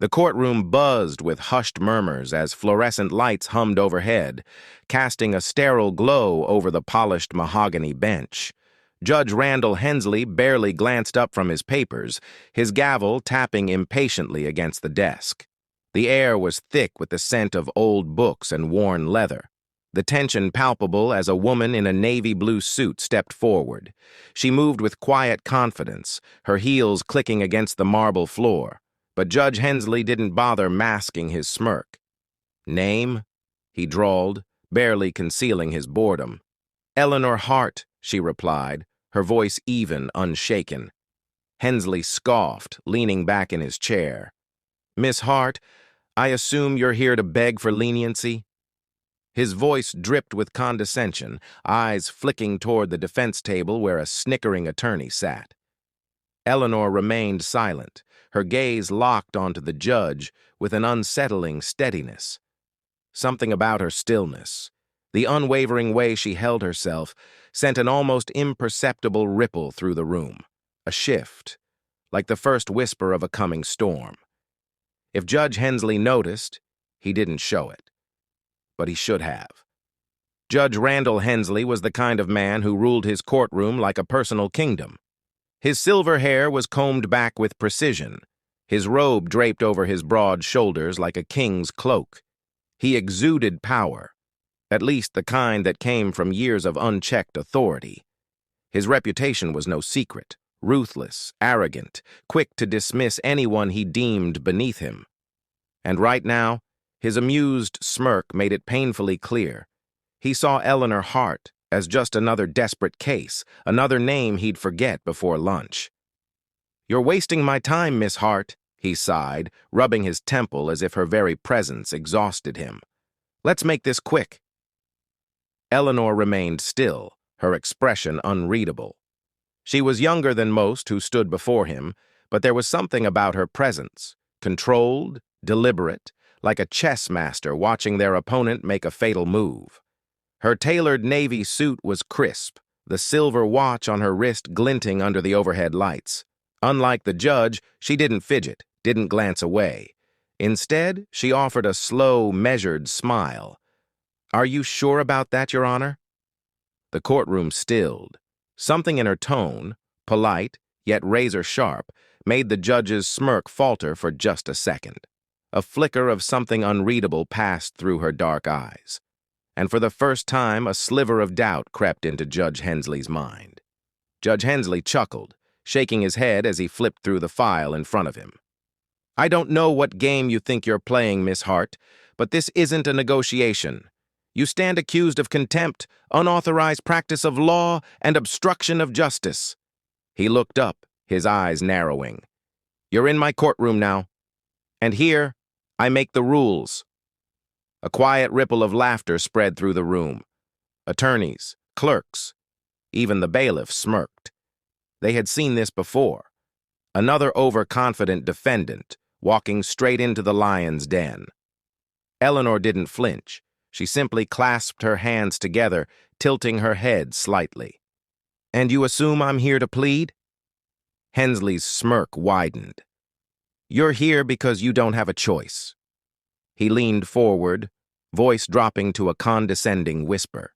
The courtroom buzzed with hushed murmurs as fluorescent lights hummed overhead, casting a sterile glow over the polished mahogany bench. Judge Randall Hensley barely glanced up from his papers, his gavel tapping impatiently against the desk. The air was thick with the scent of old books and worn leather. The tension palpable as a woman in a navy blue suit stepped forward. She moved with quiet confidence, her heels clicking against the marble floor. But Judge Hensley didn't bother masking his smirk. "Name?" he drawled, barely concealing his boredom. "Eleanor Hart," she replied, her voice even, unshaken. Hensley scoffed, leaning back in his chair. "Miss Hart, I assume you're here to beg for leniency?" His voice dripped with condescension, eyes flicking toward the defense table where a snickering attorney sat. Eleanor remained silent, her gaze locked onto the judge with an unsettling steadiness. Something about her stillness, the unwavering way she held herself, sent an almost imperceptible ripple through the room, a shift, like the first whisper of a coming storm. If Judge Hensley noticed, he didn't show it. But he should have. Judge Randall Hensley was the kind of man who ruled his courtroom like a personal kingdom. His silver hair was combed back with precision, his robe draped over his broad shoulders like a king's cloak. He exuded power, at least the kind that came from years of unchecked authority. His reputation was no secret, ruthless, arrogant, quick to dismiss anyone he deemed beneath him. And right now, his amused smirk made it painfully clear. He saw Eleanor Hart as just another desperate case, another name he'd forget before lunch. "You're wasting my time, Miss Hart," he sighed, rubbing his temple as if her very presence exhausted him. "Let's make this quick." Eleanor remained still, her expression unreadable. She was younger than most who stood before him, but there was something about her presence, controlled, deliberate, like a chess master watching their opponent make a fatal move. Her tailored navy suit was crisp, the silver watch on her wrist glinting under the overhead lights. Unlike the judge, she didn't fidget, didn't glance away. Instead, she offered a slow, measured smile. "Are you sure about that, Your Honor?" The courtroom stilled. Something in her tone, polite, yet razor-sharp, made the judge's smirk falter for just a second. A flicker of something unreadable passed through her dark eyes. And for the first time, a sliver of doubt crept into Judge Hensley's mind. Judge Hensley chuckled, shaking his head as he flipped through the file in front of him. "I don't know what game you think you're playing, Miss Hart, but this isn't a negotiation. You stand accused of contempt, unauthorized practice of law, and obstruction of justice." He looked up, his eyes narrowing. "You're in my courtroom now. And here, I make the rules." A quiet ripple of laughter spread through the room. Attorneys, clerks, even the bailiff smirked. They had seen this before. Another overconfident defendant, walking straight into the lion's den. Eleanor didn't flinch. She simply clasped her hands together, tilting her head slightly. "And you assume I'm here to plead?" Hensley's smirk widened. "You're here because you don't have a choice." He leaned forward, voice dropping to a condescending whisper.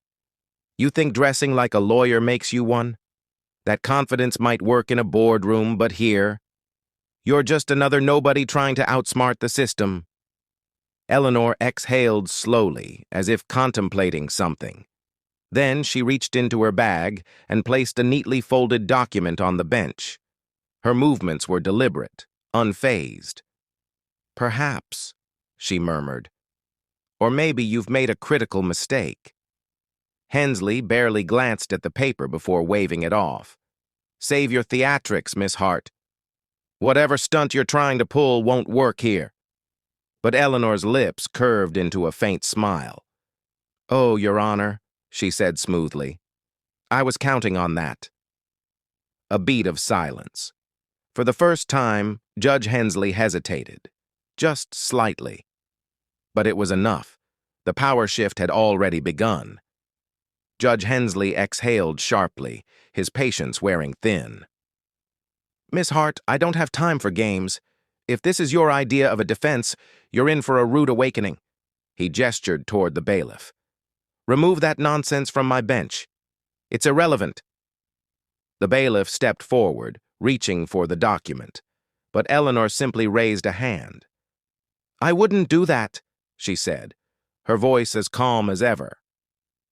"You think dressing like a lawyer makes you one? That confidence might work in a boardroom, but here, you're just another nobody trying to outsmart the system." Eleanor exhaled slowly, as if contemplating something. Then she reached into her bag and placed a neatly folded document on the bench. Her movements were deliberate, unfazed. "Perhaps," she murmured. "Or maybe you've made a critical mistake." Hensley barely glanced at the paper before waving it off. "Save your theatrics, Miss Hart. Whatever stunt you're trying to pull won't work here." But Eleanor's lips curved into a faint smile. "Oh, Your Honor," she said smoothly. "I was counting on that." A beat of silence. For the first time, Judge Hensley hesitated, just slightly. But it was enough. The power shift had already begun. Judge Hensley exhaled sharply, his patience wearing thin. "Miss Hart, I don't have time for games. If this is your idea of a defense, you're in for a rude awakening." He gestured toward the bailiff. "Remove that nonsense from my bench. It's irrelevant." The bailiff stepped forward, reaching for the document, but Eleanor simply raised a hand. "I wouldn't do that," she said, her voice as calm as ever.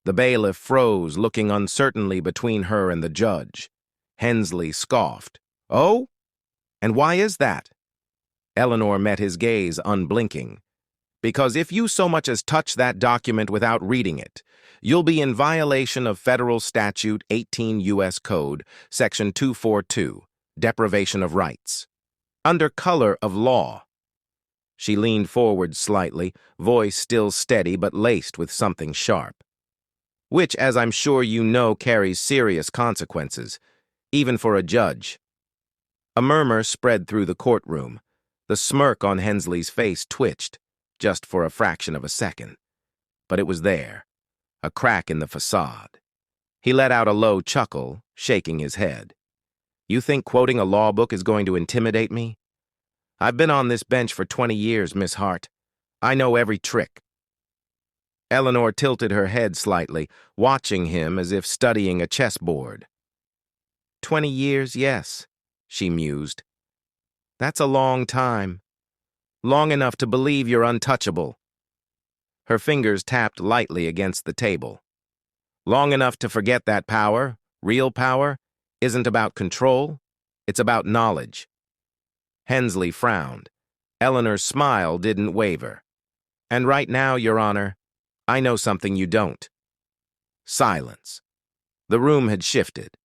The bailiff froze, looking uncertainly between her and the judge. Hensley scoffed. "Oh? And why is that?" Eleanor met his gaze, unblinking. "Because if you so much as touch that document without reading it, you'll be in violation of Federal Statute 18 U.S. Code, Section 242, Deprivation of Rights. Under color of law." She leaned forward slightly, voice still steady but laced with something sharp. "Which, as I'm sure you know, carries serious consequences, even for a judge." A murmur spread through the courtroom. The smirk on Hensley's face twitched, just for a fraction of a second. But it was there, a crack in the facade. He let out a low chuckle, shaking his head. "You think quoting a law book is going to intimidate me? I've been on this bench for 20 years, Miss Hart. I know every trick." Eleanor tilted her head slightly, watching him as if studying a chessboard. 20 years, yes," she mused. "That's a long time. Long enough to believe you're untouchable." Her fingers tapped lightly against the table. "Long enough to forget that power, real power, isn't about control, it's about knowledge." Hensley frowned. Eleanor's smile didn't waver. "And right now, Your Honor, I know something you don't." Silence. The room had shifted.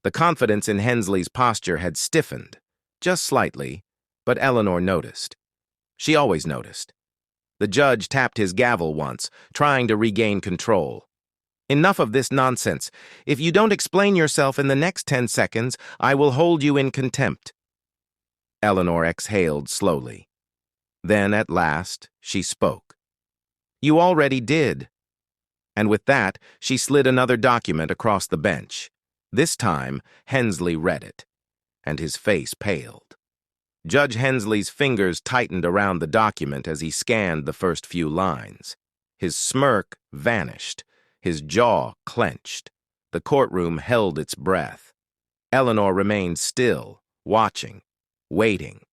The confidence in Hensley's posture had stiffened, just slightly, but Eleanor noticed. She always noticed. The judge tapped his gavel once, trying to regain control. "Enough of this nonsense. If you don't explain yourself in the next 10 seconds, I will hold you in contempt." Eleanor exhaled slowly. Then, at last, she spoke. "You already did." And with that, she slid another document across the bench. This time, Hensley read it, and his face paled. Judge Hensley's fingers tightened around the document as he scanned the first few lines. His smirk vanished, his jaw clenched. The courtroom held its breath. Eleanor remained still, watching, waiting.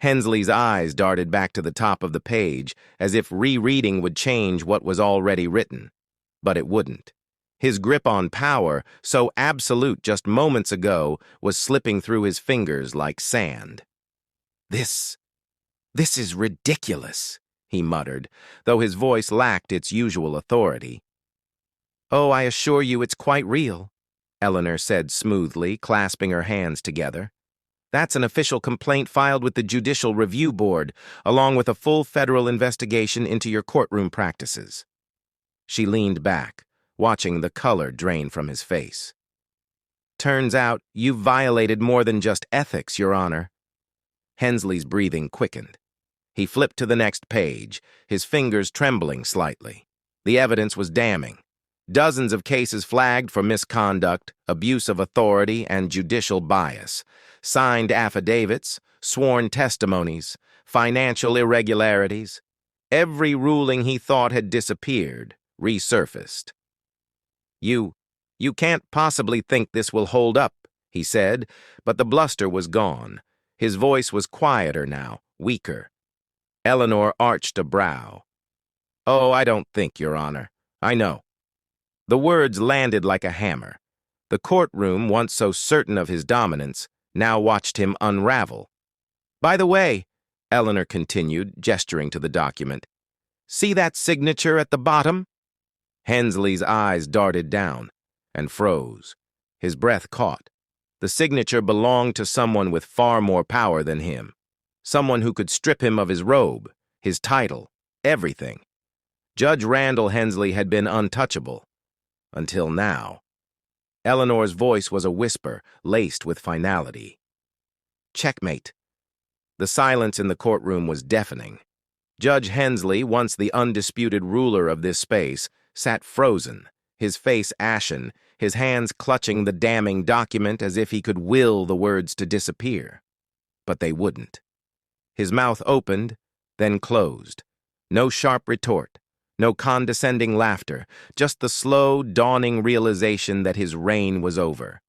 Hensley's eyes darted back to the top of the page, as if rereading would change what was already written. But it wouldn't. His grip on power, so absolute just moments ago, was slipping through his fingers like sand. This is ridiculous," he muttered, though his voice lacked its usual authority. "Oh, I assure you it's quite real," Eleanor said smoothly, clasping her hands together. "That's an official complaint filed with the Judicial Review Board, along with a full federal investigation into your courtroom practices." She leaned back, watching the color drain from his face. "Turns out you've violated more than just ethics, Your Honor." Hensley's breathing quickened. He flipped to the next page, his fingers trembling slightly. The evidence was damning. Dozens of cases flagged for misconduct, abuse of authority, and judicial bias. Signed affidavits, sworn testimonies, financial irregularities. Every ruling he thought had disappeared, resurfaced. You can't possibly think this will hold up," he said, but the bluster was gone. His voice was quieter now, weaker. Eleanor arched a brow. "Oh, I don't think, Your Honor. I know." The words landed like a hammer. The courtroom, once so certain of his dominance, now watched him unravel. "By the way," Eleanor continued, gesturing to the document, "see that signature at the bottom?" Hensley's eyes darted down and froze. His breath caught. The signature belonged to someone with far more power than him. Someone who could strip him of his robe, his title, everything. Judge Randall Hensley had been untouchable. Until now. Eleanor's voice was a whisper, laced with finality. "Checkmate." The silence in the courtroom was deafening. Judge Hensley, once the undisputed ruler of this space, sat frozen, his face ashen, his hands clutching the damning document as if he could will the words to disappear. But they wouldn't. His mouth opened, then closed. No sharp retort, no condescending laughter, just the slow, dawning realization that his reign was over.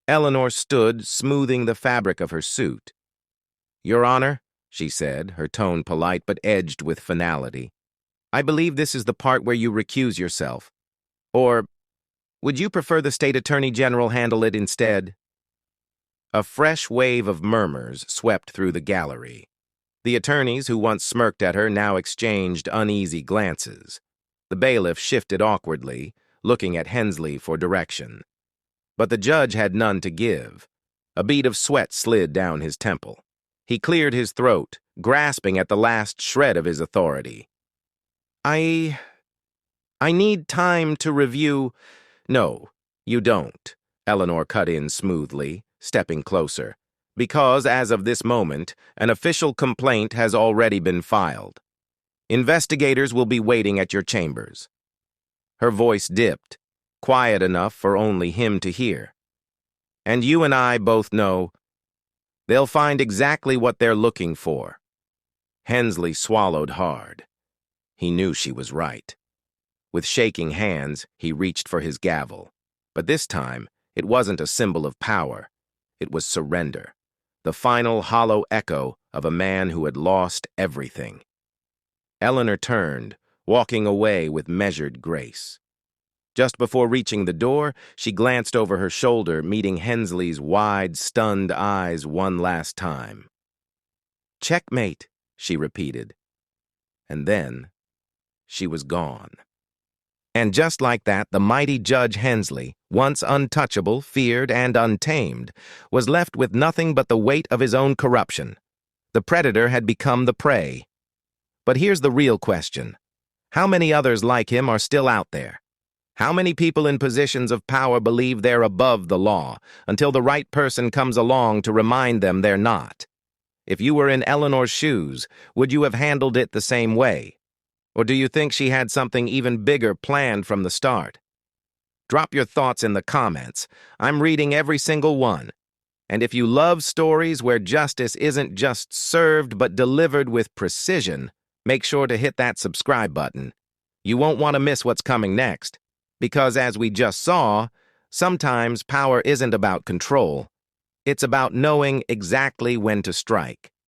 Eleanor stood, smoothing the fabric of her suit. "Your Honor," she said, her tone polite but edged with finality, "I believe this is the part where you recuse yourself. Or would you prefer the State Attorney General handle it instead?" A fresh wave of murmurs swept through the gallery. The attorneys who once smirked at her now exchanged uneasy glances. The bailiff shifted awkwardly, looking at Hensley for direction. But the judge had none to give. A bead of sweat slid down his temple. He cleared his throat, grasping at the last shred of his authority. I need time to review—" "No, you don't," Eleanor cut in smoothly, stepping closer, "because, as of this moment, an official complaint has already been filed. Investigators will be waiting at your chambers." Her voice dipped, quiet enough for only him to hear. "And you and I both know they'll find exactly what they're looking for." Hensley swallowed hard. He knew she was right. With shaking hands, he reached for his gavel. But this time, it wasn't a symbol of power. It was surrender, the final hollow echo of a man who had lost everything. Eleanor turned, walking away with measured grace. Just before reaching the door, she glanced over her shoulder, meeting Hensley's wide, stunned eyes one last time. "Checkmate," she repeated. And then, she was gone. And just like that, the mighty Judge Hensley, once untouchable, feared, and untamed, was left with nothing but the weight of his own corruption. The predator had become the prey. But here's the real question. How many others like him are still out there? How many people in positions of power believe they're above the law, until the right person comes along to remind them they're not? If you were in Eleanor's shoes, would you have handled it the same way? Or do you think she had something even bigger planned from the start? Drop your thoughts in the comments. I'm reading every single one. And if you love stories where justice isn't just served but delivered with precision, make sure to hit that subscribe button. You won't want to miss what's coming next. Because as we just saw, sometimes power isn't about control. It's about knowing exactly when to strike.